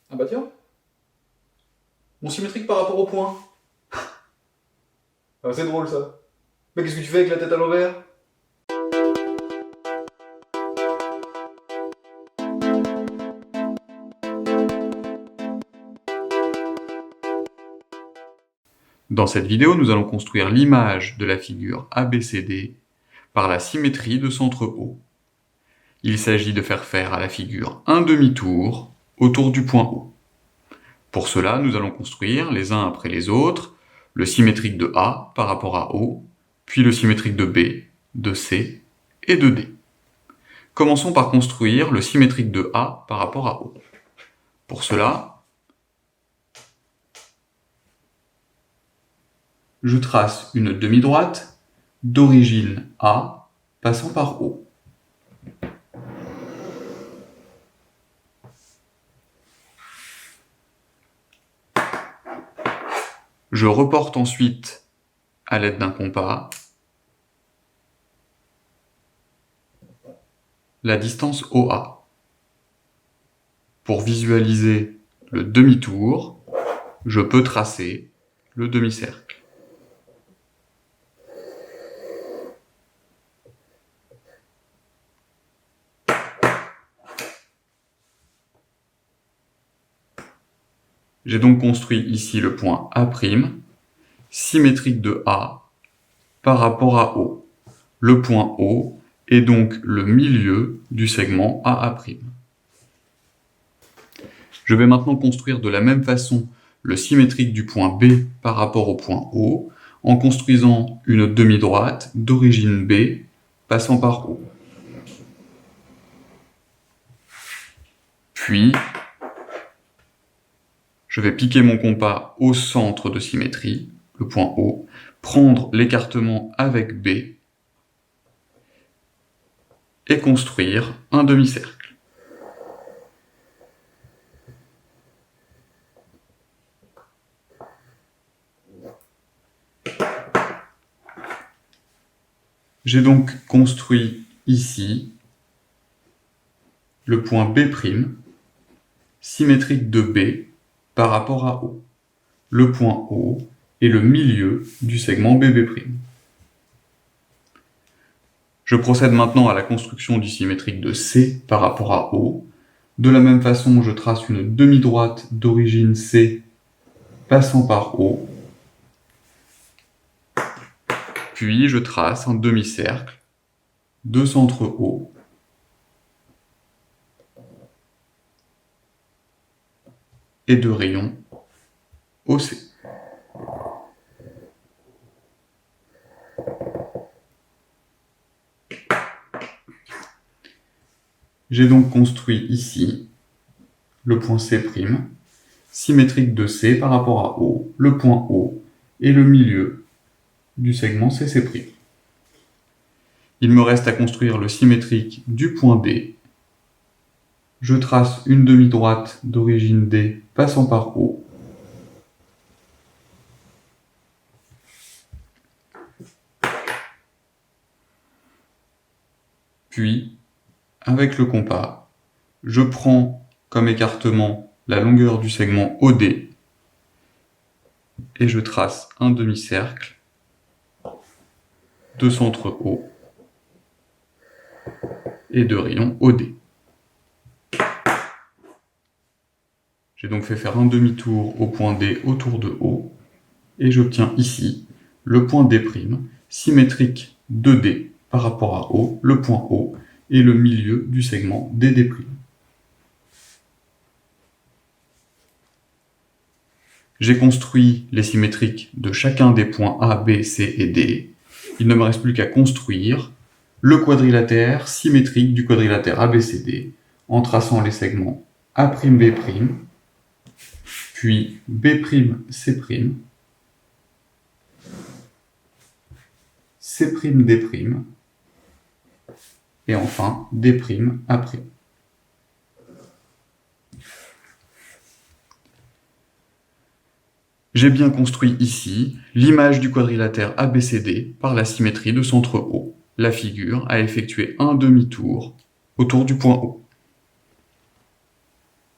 Ah bah tiens, mon symétrique par rapport au point. Ah, c'est drôle ça. Mais qu'est-ce que tu fais avec la tête à l'envers? Dans cette vidéo, nous allons construire l'image de la figure ABCD par la symétrie de centre O. Il s'agit de faire à la figure un demi-tour autour du point O. Pour cela, nous allons construire, les uns après les autres, le symétrique de A par rapport à O, puis le symétrique de B, de C et de D. Commençons par construire le symétrique de A par rapport à O. Pour cela, je trace une demi-droite d'origine A passant par O. Je reporte ensuite, à l'aide d'un compas, la distance OA. Pour visualiser le demi-tour, je peux tracer le demi-cercle. J'ai donc construit ici le point A', symétrique de A par rapport à O. Le point O est donc le milieu du segment AA'. Je vais maintenant construire de la même façon le symétrique du point B par rapport au point O, en construisant une demi-droite d'origine B passant par O. Puis, je vais piquer mon compas au centre de symétrie, le point O, prendre l'écartement avec B et construire un demi-cercle. J'ai donc construit ici le point B', symétrique de B par rapport à O. Le point O est le milieu du segment BB'. Je procède maintenant à la construction du symétrique de C par rapport à O. De la même façon, je trace une demi-droite d'origine C passant par O. Puis je trace un demi-cercle de centre O et de rayon OC. J'ai donc construit ici le point C', symétrique de C par rapport à O. Le point O est le milieu du segment CC'. Il me reste à construire le symétrique du point D. Je trace une demi-droite d'origine D passant par O. Puis, avec le compas, je prends comme écartement la longueur du segment OD et je trace un demi-cercle de centre O et de rayon OD. J'ai donc fait faire un demi-tour au point D autour de O, et j'obtiens ici le point D', symétrique de D par rapport à O. Le point O est le milieu du segment DD'. J'ai construit les symétriques de chacun des points A, B, C et D. Il ne me reste plus qu'à construire le quadrilatère symétrique du quadrilatère ABCD en traçant les segments A'B', puis B'C', C'D', et enfin D'A'. J'ai bien construit ici l'image du quadrilatère ABCD par la symétrie de centre O. La figure a effectué un demi-tour autour du point O.